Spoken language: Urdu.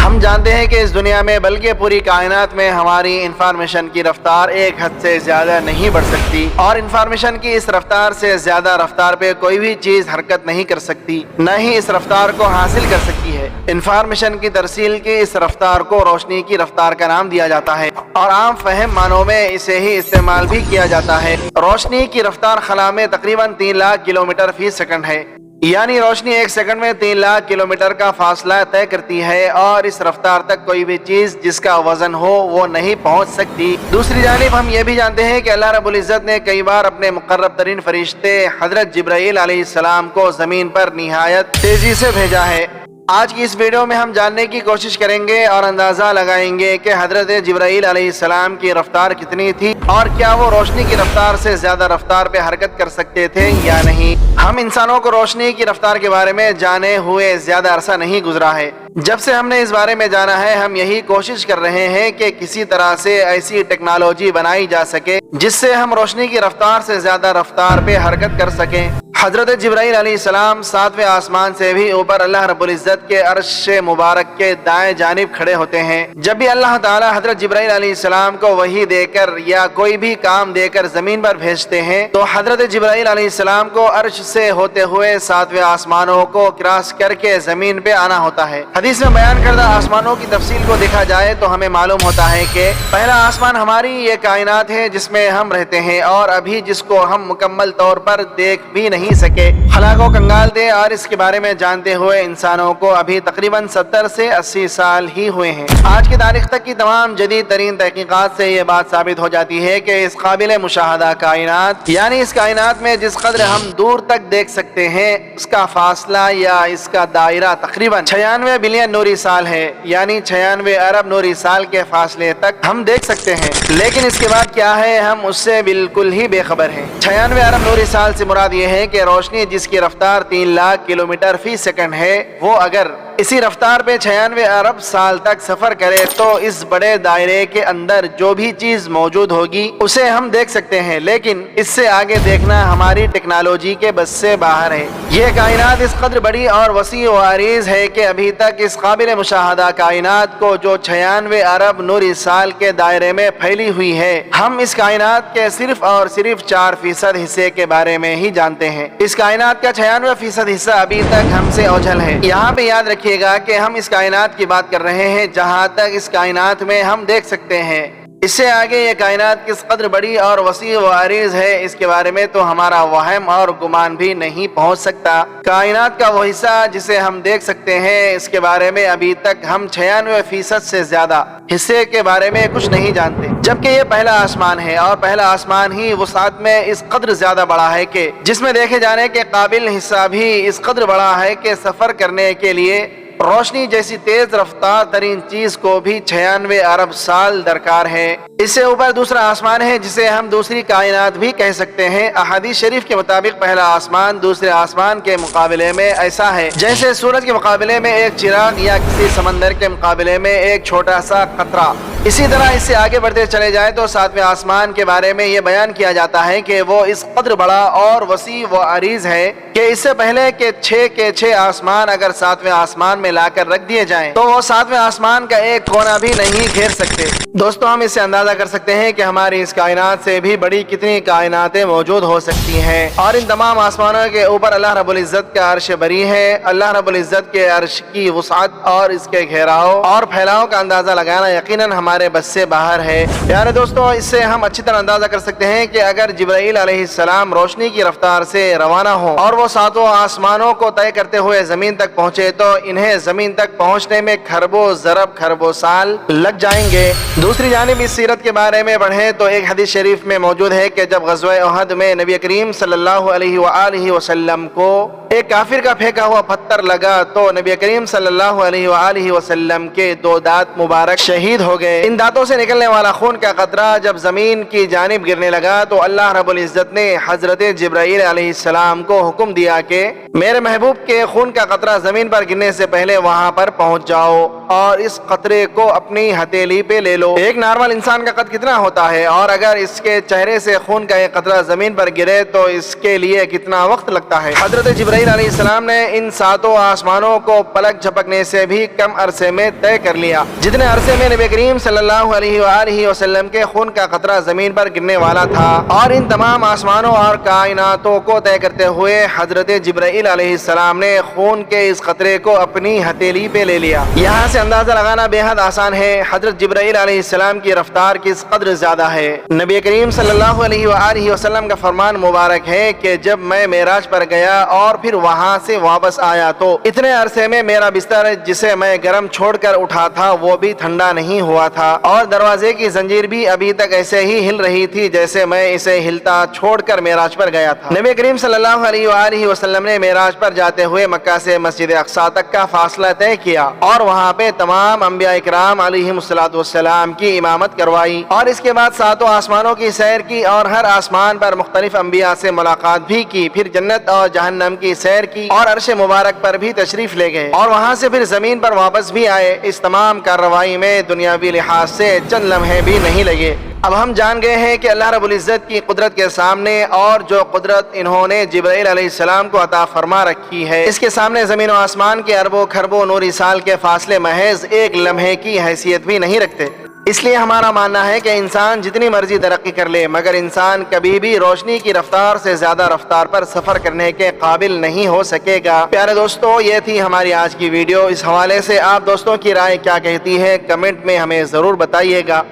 ہم جانتے ہیں کہ اس دنیا میں بلکہ پوری کائنات میں ہماری انفارمیشن کی رفتار ایک حد سے زیادہ نہیں بڑھ سکتی، اور انفارمیشن کی اس رفتار سے زیادہ رفتار پہ کوئی بھی چیز حرکت نہیں کر سکتی، نہ ہی اس رفتار کو حاصل کر سکتی ہے۔ انفارمیشن کی ترسیل کی اس رفتار کو روشنی کی رفتار کا نام دیا جاتا ہے، اور عام فہم معنوں میں اسے ہی استعمال بھی کیا جاتا ہے۔ روشنی کی رفتار خلا میں تقریباً 3 لاکھ کلومیٹر فی سیکنڈ ہے، یعنی روشنی ایک سیکنڈ میں 3 لاکھ کلومیٹر کا فاصلہ طے کرتی ہے، اور اس رفتار تک کوئی بھی چیز جس کا وزن ہو وہ نہیں پہنچ سکتی۔ دوسری جانب ہم یہ بھی جانتے ہیں کہ اللہ رب العزت نے کئی بار اپنے مقرب ترین فرشتے حضرت جبرائیل علیہ السلام کو زمین پر نہایت تیزی سے بھیجا ہے۔ آج کی اس ویڈیو میں ہم جاننے کی کوشش کریں گے اور اندازہ لگائیں گے کہ حضرت جبرائیل علیہ السلام کی رفتار کتنی تھی، اور کیا وہ روشنی کی رفتار سے زیادہ رفتار پہ حرکت کر سکتے تھے یا نہیں۔ ہم انسانوں کو روشنی کی رفتار کے بارے میں جانے ہوئے زیادہ عرصہ نہیں گزرا ہے۔ جب سے ہم نے اس بارے میں جانا ہے، ہم یہی کوشش کر رہے ہیں کہ کسی طرح سے ایسی ٹیکنالوجی بنائی جا سکے جس سے ہم روشنی کی رفتار سے زیادہ رفتار پہ حرکت کر سکیں۔ حضرت جبرائیل علیہ السلام 7ویں آسمان سے بھی اوپر اللہ رب العزت کے عرش مبارک کے دائیں جانب کھڑے ہوتے ہیں۔ جب بھی اللہ تعالی حضرت جبرائیل علیہ السلام کو وحی دے کر یا کوئی بھی کام دے کر زمین پر بھیجتے ہیں تو حضرت جبرائیل علیہ السلام کو عرش سے ہوتے ہوئے 7ویں آسمانوں کو کراس کر کے زمین پہ آنا ہوتا ہے۔ حدیث میں بیان کردہ آسمانوں کی تفصیل کو دیکھا جائے تو ہمیں معلوم ہوتا ہے کہ پہلا آسمان ہماری یہ کائنات ہے جس میں ہم رہتے ہیں، اور ابھی جس کو ہم مکمل طور پر دیکھ بھی نہیں سکے۔ خلا کو کنگال دے اور اس کے بارے میں جانتے ہوئے انسانوں کو ابھی تقریباً 70 سے 80 سال ہی ہوئے ہیں۔ آج کی تاریخ تک کی تمام جدید ترین تحقیقات سے یہ بات ثابت ہو جاتی ہے کہ اس قابل مشاہدہ کائنات، یعنی اس کائنات میں جس قدر ہم دور تک دیکھ سکتے ہیں، اس کا فاصلہ یا اس کا دائرہ تقریباً 96 بلین نوری سال ہے، یعنی 96 ارب نوری سال کے فاصلے تک ہم دیکھ سکتے ہیں، لیکن اس کے بعد کیا ہے ہم اس سے بالکل ہی بے خبر ہیں۔ 96 ارب نوری سال سے مراد یہ ہے کہ روشنی جس کی رفتار 3 لاکھ کلومیٹر فی سیکنڈ ہے، وہ اگر اسی رفتار پہ 96 ارب سال تک سفر کرے تو اس بڑے دائرے کے اندر جو بھی چیز موجود ہوگی اسے ہم دیکھ سکتے ہیں، لیکن اس سے آگے دیکھنا ہماری ٹیکنالوجی کے بس سے باہر ہے۔ یہ کائنات اس قدر بڑی اور وسیع و عریض ہے کہ ابھی تک اس قابل مشاہدہ کائنات کو جو 96 ارب نوری سال کے دائرے میں پھیلی ہوئی ہے، ہم اس کائنات کے صرف اور صرف 4% حصے کے بارے میں ہی جانتے ہیں۔ اس کائنات کا 96% حصہ ابھی تک ہم سے اوجھل ہے۔ یہاں پہ یاد رکھیے گا کہ ہم اس کائنات کی بات کر رہے ہیں جہاں تک اس کائنات میں ہم دیکھ سکتے ہیں۔ اس سے آگے یہ کائنات کس قدر بڑی اور وسیع و عریض ہے اس کے بارے میں تو ہمارا وہم اور گمان بھی نہیں پہنچ سکتا۔ کائنات کا وہ حصہ جسے ہم دیکھ سکتے ہیں، اس کے بارے میں ابھی تک ہم 96% سے زیادہ حصے کے بارے میں کچھ نہیں جانتے، جبکہ یہ پہلا آسمان ہے، اور پہلا آسمان ہی وسعت میں اس قدر زیادہ بڑا ہے کہ جس میں دیکھے جانے کے قابل حصہ بھی اس قدر بڑا ہے کہ سفر کرنے کے لیے روشنی جیسی تیز رفتار ترین چیز کو بھی 96 ارب سال درکار ہے۔ اس سے اوپر دوسرا آسمان ہے جسے ہم دوسری کائنات بھی کہہ سکتے ہیں۔ احادیث شریف کے مطابق پہلا آسمان دوسرے آسمان کے مقابلے میں ایسا ہے جیسے سورج کے مقابلے میں ایک چراغ یا کسی سمندر کے مقابلے میں ایک چھوٹا سا قطرہ۔ اسی طرح اس سے آگے بڑھتے چلے جائیں تو 7ویں آسمان کے بارے میں یہ بیان کیا جاتا ہے کہ وہ اس قدر بڑا اور وسیع و عریض ہے کہ اس سے پہلے کہ 6 کے 6 آسمان اگر 7ویں آسمان میں لا کر رکھ دیے جائیں تو وہ 7ویں آسمان کا ایک کونا بھی نہیں گھیر سکتے۔ دوستو، ہم اس سے اندازہ کر سکتے ہیں کہ ہماری اس کائنات سے بھی بڑی کتنی کائناتیں موجود ہو سکتی ہیں، اور ان تمام آسمانوں کے اوپر اللہ رب العزت کا عرش بری ہے۔ اللہ رب العزت کے عرش کی وسعت اور اس کے گھیراؤ اور پھیلاؤ کا اندازہ لگانا یقیناً ہمارے بس سے باہر ہے۔ پیارے دوستو، اس سے ہم اچھی طرح اندازہ کر سکتے ہیں کہ اگر جبرائیل علیہ السلام روشنی کی رفتار سے روانہ ہوں اور وہ 7 آسمانوں کو طے کرتے ہوئے زمین تک پہنچے تو انہیں زمین تک پہنچنے میں کھربوں ضرب کھربوں سال لگ جائیں گے۔ دوسری جانب اس سیرت کے بارے میں پڑھیں تو ایک حدیث شریف میں موجود ہے کہ جب غزوہ احد میں نبی کریم صلی اللہ علیہ وآلہ وسلم کو ایک کافر کا پھینکا ہوا پتھر لگا تو نبی کریم صلی اللہ علیہ وآلہ وسلم کے 2 دانت مبارک شہید ہو گئے۔ ان دانتوں سے نکلنے والا خون کا قطرہ جب زمین کی جانب گرنے لگا تو اللہ رب العزت نے حضرت جبرائیل علیہ السلام کو حکم دیا کہ میرے محبوب کے خون کا قطرہ زمین پر گرنے سے پہلے وہاں پر پہنچ جاؤ اور اس قطرے کو اپنی ہتھیلی پہ لے لو۔ ایک نارمل انسان کا قد کتنا ہوتا ہے، اور اگر اس کے چہرے سے خون کا ایک قطرہ زمین پر گرے تو اس کے لیے کتنا وقت لگتا ہے۔ حضرت جبرائیل جبرائیل علیہ السلام نے ان 7 آسمانوں کو پلک جھپکنے سے بھی کم عرصے میں طے کر لیا جتنے عرصے میں نبی کریم صلی اللہ علیہ وآلہ وسلم کے خون کا قطرہ زمین پر گرنے والا تھا۔ اور ان تمام آسمانوں اور کائناتوں کو طے کرتے ہوئے حضرت جبرائیل علیہ السلام نے خون کے اس قطرے کو اپنی ہتھیلی پہ لے لیا۔ یہاں سے اندازہ لگانا بے حد آسان ہے حضرت جبرائیل علیہ السلام کی رفتار کس قدر زیادہ ہے۔ نبی کریم صلی اللہ علیہ وآلہ وسلم کا فرمان مبارک ہے کہ جب میں معراج پر گیا اور پھر وہاں سے واپس آیا تو اتنے عرصے میں میرا بستر جسے میں گرم چھوڑ کر اٹھا تھا وہ بھی ٹھنڈا نہیں ہوا تھا، اور دروازے کی زنجیر بھی ابھی تک ایسے ہی ہل رہی تھی جیسے میں اسے ہلتا چھوڑ کر معراج پر گیا تھا۔ نبی کریم صلی اللہ علیہ وآلہ وسلم نے معراج پر جاتے ہوئے مکہ سے مسجد اقصی تک کا فاصلہ طے کیا اور وہاں پہ تمام انبیاء اکرام علیہم السلام کی امامت کروائی، اور اس کے بعد 7 آسمانوں کی سیر کی اور ہر آسمان پر مختلف انبیاء سے ملاقات بھی کی، پھر جنت اور جہنم کی سیر کی اور عرش مبارک پر بھی تشریف لے گئے اور وہاں سے پھر زمین پر واپس بھی آئے۔ اس تمام کارروائی میں دنیاوی لحاظ سے چند لمحے بھی نہیں لگے۔ اب ہم جان گئے ہیں کہ اللہ رب العزت کی قدرت کے سامنے اور جو قدرت انہوں نے جبرائیل علیہ السلام کو عطا فرما رکھی ہے اس کے سامنے زمین و آسمان کے اربوں کھربوں نوری سال کے فاصلے محض ایک لمحے کی حیثیت بھی نہیں رکھتے۔ اس لیے ہمارا ماننا ہے کہ انسان جتنی مرضی ترقی کر لے مگر انسان کبھی بھی روشنی کی رفتار سے زیادہ رفتار پر سفر کرنے کے قابل نہیں ہو سکے گا۔ پیارے دوستو، یہ تھی ہماری آج کی ویڈیو۔ اس حوالے سے آپ دوستوں کی رائے کیا کہتی ہے کمنٹ میں ہمیں ضرور بتائیے گا۔